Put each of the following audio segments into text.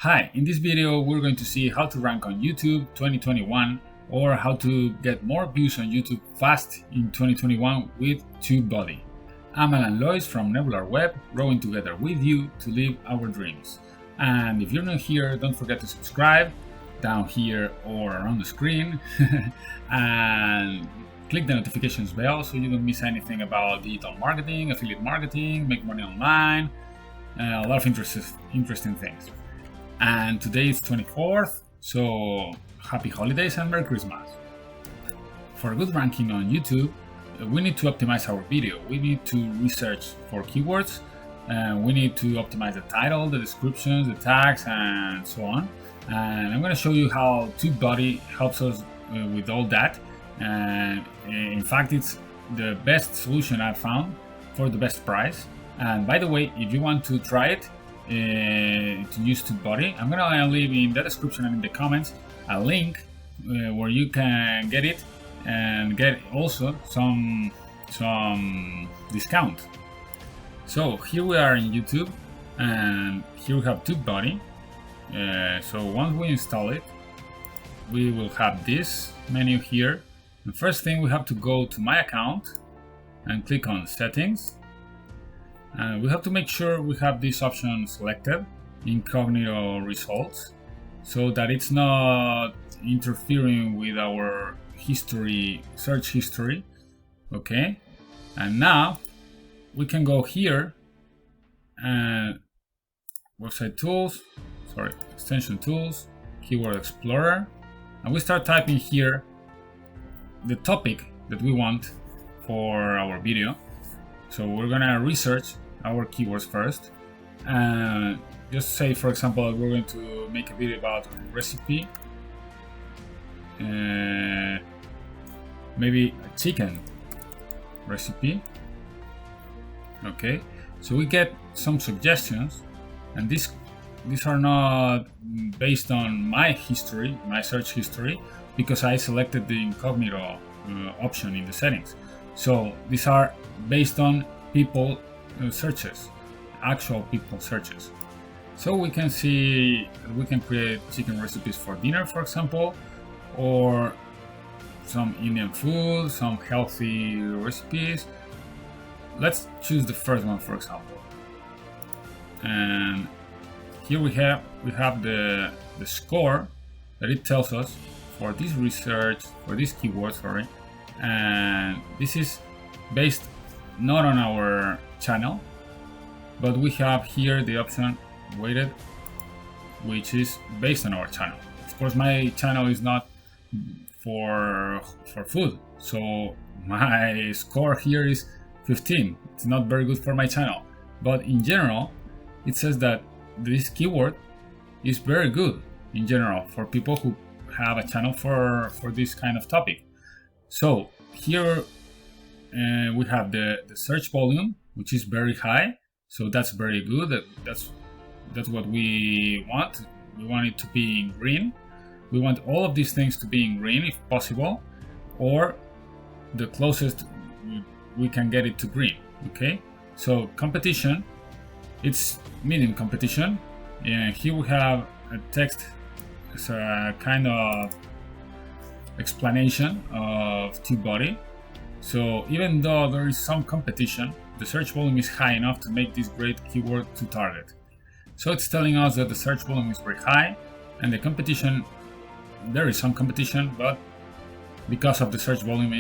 Hi, in this video we're going to see how to rank on YouTube 2021 or how to get more views on YouTube fast in 2021 with TubeBuddy. I'm Alan Lois from Nebular Web, growing together with you to live our dreams. And if you're new here, don't forget to subscribe down here or on the screen and click the notifications bell so you don't miss anything about digital marketing, affiliate marketing, make money online, a lot of interesting things. And today is 24th, so happy holidays and Merry Christmas. For a good ranking on YouTube, we need to optimize our video. We need to research for keywords, we need to optimize the title, the descriptions, the tags, and so on. And I'm going to show you how TubeBuddy helps us with all that. And in fact, it's the best solution I've found for the best price. And by the way, if you want to try it, to use TubeBuddy, I'm gonna leave in the description and in the comments a link where you can get it and get also some discount. So here we are in YouTube, and here we have TubeBuddy. So once we install it, we will have this menu here. The first thing, we have to go to my account and click on settings. And we have to make sure we have this option selected, incognito results, so that it's not interfering with our history, search history. Okay, and now we can go here and website tools, extension tools, keyword explorer, and we start typing here the topic that we want for our video. So we're gonna research our keywords first, and just say, for example, we're going to make a video about recipe, maybe a chicken recipe. Okay, so we get some suggestions, and these are not based on my history, my search history, because I selected the incognito option in the settings. So these are based on people searches, actual people searches. So we can see we can create chicken recipes for dinner, for example, or some Indian food, some healthy recipes. Let's choose the first one, for example. And here we have the score that it tells us for this research, for this keyword, sorry. And this is based not on our channel, but we have here the option weighted, which is based on our channel. Of course, my channel is not for food, so my score here is 15. It's not very good for my channel, but in general, it says that this keyword is very good in general for people who have a channel for this kind of topic. So here we have the search volume, which is very high, so that's very good. That's what we want. We want it to be in green. We want all of these things to be in green if possible, or the closest we can get it to green. Okay, so competition, it's medium competition, and here we have a text. It's a kind of explanation of TubeBuddy. So even though there is some competition, the search volume is high enough to make this great keyword to target. So it's telling us that the search volume is very high, and the competition, there is some competition, but because of the search volume,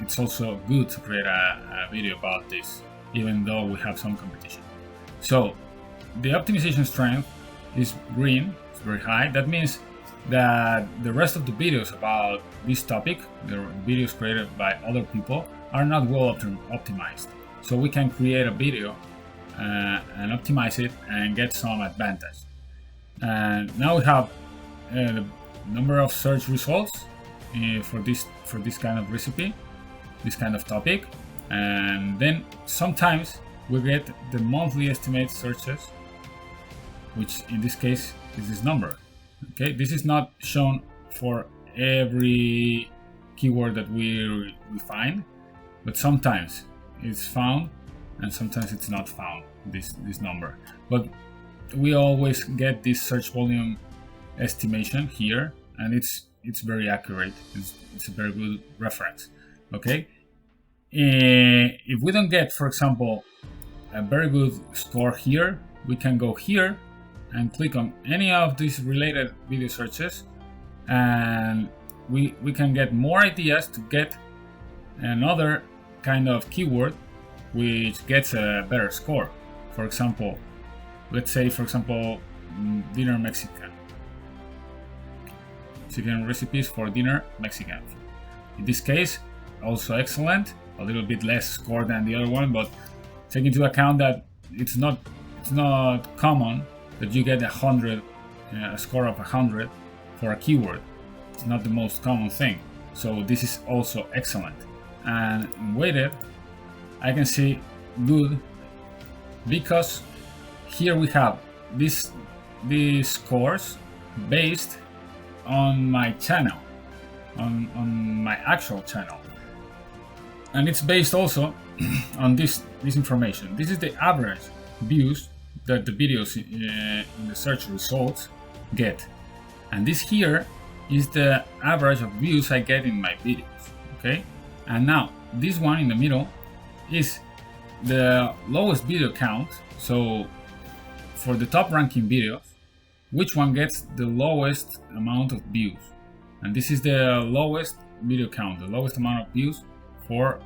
it's also good to create a video about this, even though we have some competition. So the optimization strength is green, it's very high. That means that the rest of the videos about this topic, the videos created by other people, are not well optimized. So we can create a video and optimize it and get some advantage. And now we have the number of search results for this kind of recipe, this kind of topic, and then sometimes we get the monthly estimate searches, which in this case is this number. Okay, this is not shown for every keyword that we find, but sometimes it's found and sometimes it's not found, this number. But we always get this search volume estimation here, and it's very accurate. It's a very good reference. Okay, if we don't get, for example, a very good score here, we can go here and click on any of these related video searches, and we can get more ideas to get another kind of keyword which gets a better score. For example, let's say, for example, dinner Mexican. Chicken recipes for dinner Mexican. In this case, also excellent. A little bit less score than the other one, but take into account that it's not common that you get a score of 100 for a keyword. It's not the most common thing. So this is also excellent. And in weighted, I can see good, because here we have these scores based on my channel, on my actual channel, and it's based also on this information. This is the average views that the videos in the search results get, and this here is the average of views I get in my videos. Okay, and now this one in the middle is the lowest video count. So for the top ranking videos, which one gets the lowest amount of views? And this is the lowest video count, the lowest amount of views for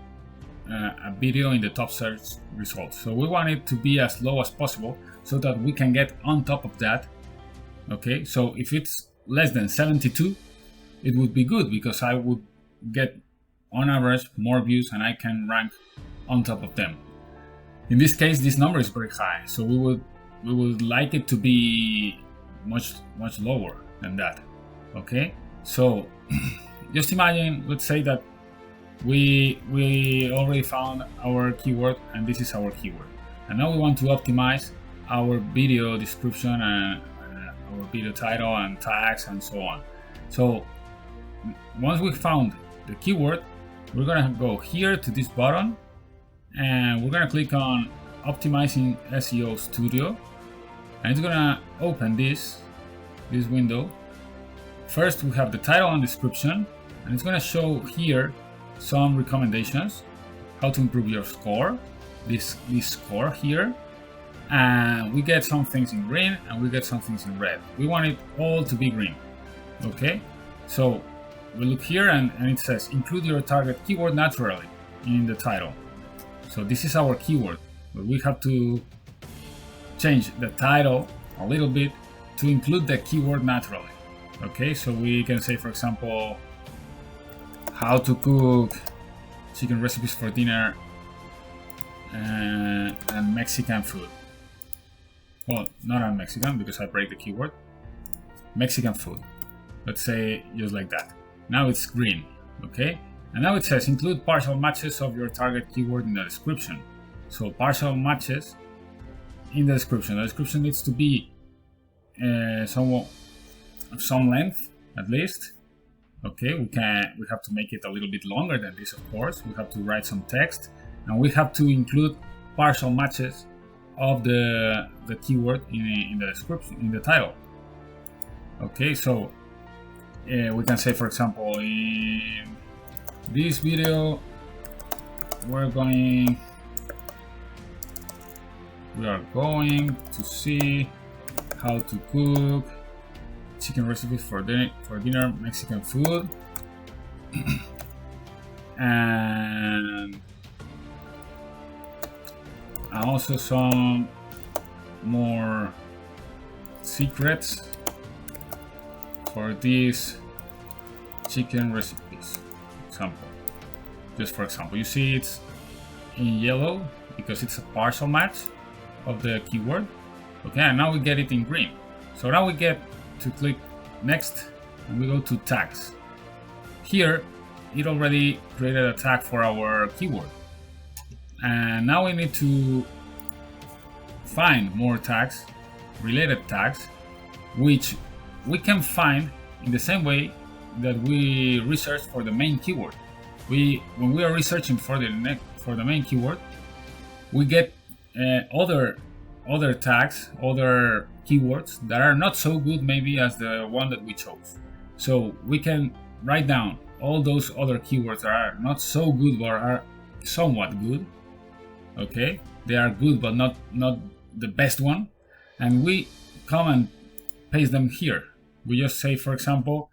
a video in the top search results. So we want it to be as low as possible so that we can get on top of that. Okay, so if it's less than 72, it would be good, because I would get on average more views and I can rank on top of them. In this case, this number is very high, so we would like it to be much lower than that. Okay, so just imagine, let's say that we already found our keyword, and this is our keyword, and now we want to optimize our video description and our video title and tags and so on. So once we found the keyword, we're gonna go here to this button, and we're gonna click on optimizing SEO Studio, and it's gonna open this window. First we have the title and description, and it's gonna show here some recommendations, how to improve your score, this score here, and we get some things in green and we get some things in red. We want it all to be green. Okay, so we look here and it says include your target keyword naturally in the title. So this is our keyword, but we have to change the title a little bit to include the keyword naturally. Okay, so we can say, for example, how to cook chicken recipes for dinner and Mexican food. Well, not on Mexican, because I break the keyword. Mexican food. Let's say just like that. Now it's green. Okay, and now it says include partial matches of your target keyword in the description. So partial matches in the description. The description needs to be some length at least. Okay, we have to make it a little bit longer than this, of course. We have to write some text, and we have to include partial matches of the keyword in the description, in the title. Okay, so we can say, for example, in this video we are going to see how to cook chicken recipes for dinner Mexican food, and also some more secrets for these chicken recipes. Just for example, you see it's in yellow because it's a partial match of the keyword. Okay, and now we get it in green. So now we get to click next, and we go to tags. Here it already created a tag for our keyword, and now we need to find more tags, related tags, which we can find in the same way that we research for the main keyword. When we are researching for the main keyword, we get other other tags, other keywords that are not so good maybe as the one that we chose. So we can write down all those other keywords that are not so good but are somewhat good. Okay, they are good but not the best one, and we come and paste them here. We just say, for example,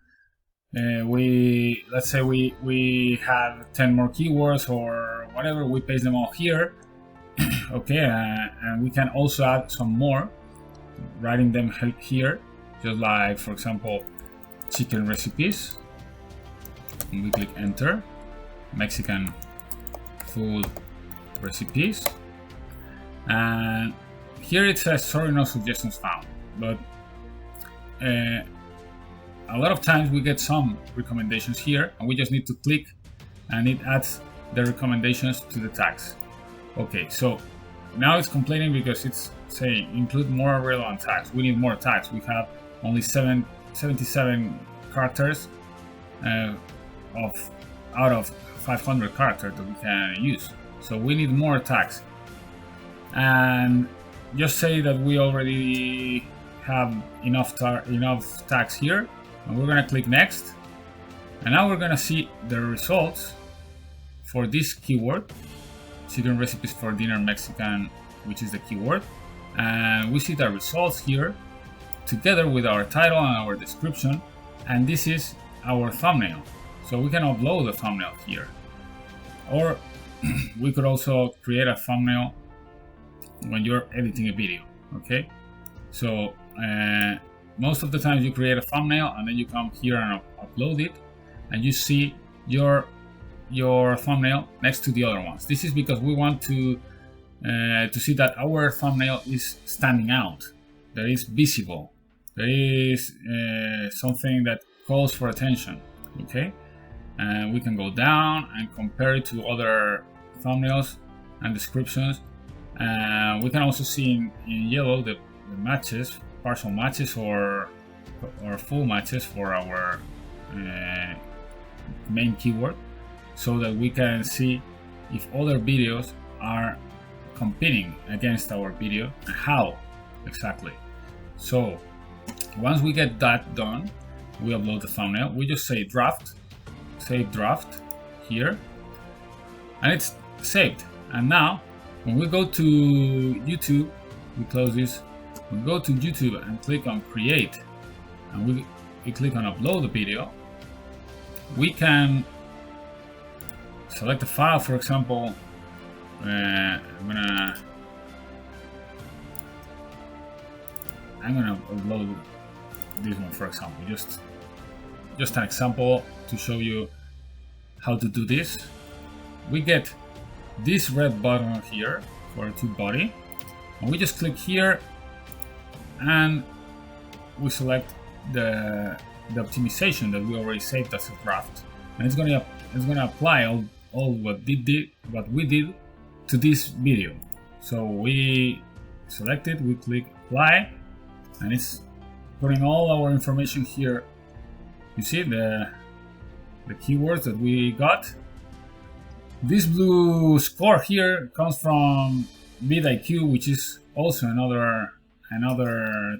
let's say we have 10 more keywords or whatever. We paste them all here. Okay, and we can also add some more, writing them here, just like, for example, chicken recipes. And we click enter, Mexican food recipes, and here it says sorry, no suggestions found. But a lot of times we get some recommendations here, and we just need to click and it adds the recommendations to the tags. Okay, so now it's complaining because it's saying include more relevant tags. We need more tags. We have only 77 characters out of 500 characters that we can use. So we need more tags. And just say that we already have enough tags here, and we're gonna click next. And now we're gonna see the results for this keyword, chicken recipes for dinner Mexican, which is the keyword. And we see the results here together with our title and our description, and this is our thumbnail. So we can upload the thumbnail here, or we could also create a thumbnail when you're editing a video. Okay, so most of the time you create a thumbnail and then you come here and upload it, and you see your thumbnail next to the other ones. This is because we want to see that our thumbnail is standing out, that is visible, that is something that calls for attention. Okay, and we can go down and compare it to other thumbnails and descriptions. We can also see in yellow the matches, partial matches or full matches for our main keyword, so that we can see if other videos are competing against our video and how exactly. So once we get that done, we upload the thumbnail. We just say draft, save draft here, and it's saved. And now when we go to YouTube, we close this, we go to YouTube and click on create, and we click on upload the video. We can select a file, for example, I'm gonna upload this one, for example, just an example to show you how to do this. We get this red button here for TubeBuddy, and we just click here and we select the optimization that we already saved as a draft, and it's gonna apply all what we did to this video. So we select it, we click apply, and it's putting all our information here. You see the keywords that we got. This blue score here comes from VidIQ, which is also another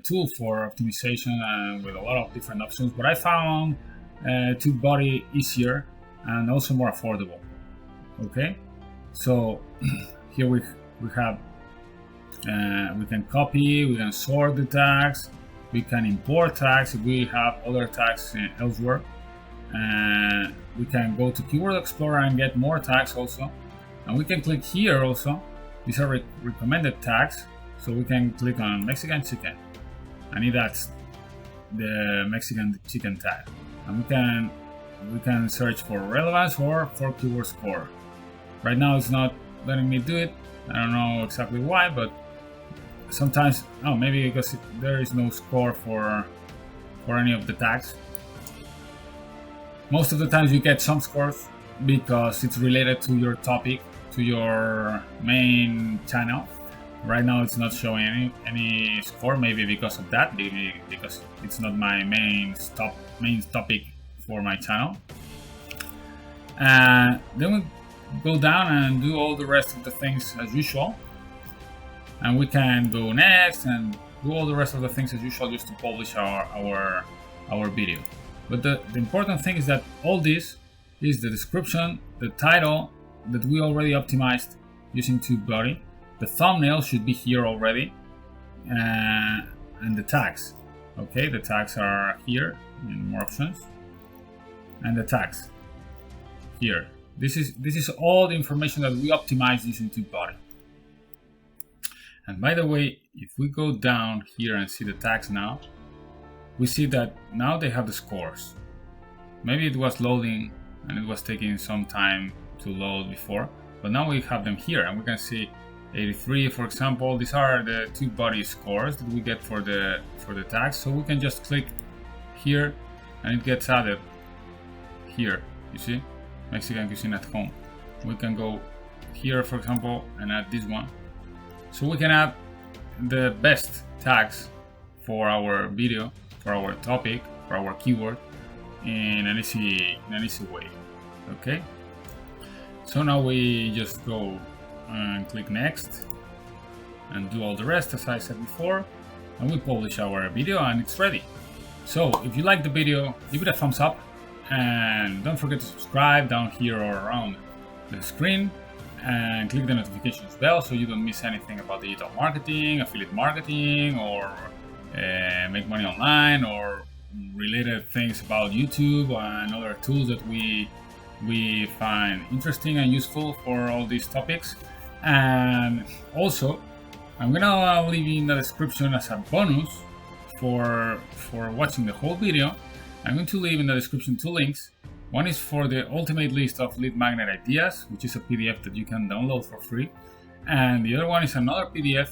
tool for optimization and with a lot of different options. But I found TubeBuddy easier and also more affordable. Okay, so here we have we can copy, we can sort the tags, we can import tags if we have other tags elsewhere. We can go to Keyword Explorer and get more tags also, and we can click here also. These are recommended tags, so we can click on Mexican chicken, and that's the Mexican chicken tag, and we can search for relevance or for keyword score. Right now it's not letting me do it. I don't know exactly why, but sometimes, maybe because there is no score for any of the tags. Most of the times you get some scores because it's related to your topic, to your main channel. Right now it's not showing any score, maybe because of that, maybe because it's not my main topic for my channel. And then we go down and do all the rest of the things as usual. and we can go next and do all the rest of the things as usual just to publish our video. But the important thing is that all this is the description, the title that we already optimized using TubeBuddy. The thumbnail should be here already, and the tags. Okay, the tags are here in more options, and the tags here. This is all the information that we optimized using TubeBuddy. And by the way, if we go down here and see the tags now, we see that now they have the scores. Maybe it was loading and it was taking some time to load before, but now we have them here and we can see 83, for example. These are the TubeBuddy scores that we get for the tags. So we can just click here and it gets added here. You see, Mexican cuisine at home. We can go here, for example, and add this one. So we can add the best tags for our video, for our topic, for our keyword in an easy way. Okay. So now we just go and click next and do all the rest as I said before, and we publish our video and it's ready. So if you like the video, give it a thumbs up and don't forget to subscribe down here or around the screen, and click the notifications bell so you don't miss anything about digital marketing, affiliate marketing, or make money online, or related things about YouTube and other tools that we find interesting and useful for all these topics. And also, I'm gonna leave in the description as a bonus for watching the whole video. I'm going to leave in the description 2 links. One is for the ultimate list of lead magnet ideas, which is a PDF that you can download for free. And the other one is another PDF,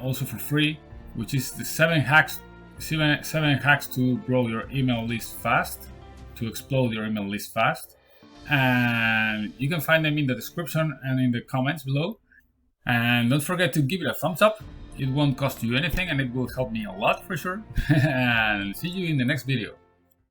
also for free, which is the 7 hacks to grow your email list fast, to explode your email list fast. And you can find them in the description and in the comments below. And don't forget to give it a thumbs up. It won't cost you anything and it will help me a lot for sure. And see you in the next video.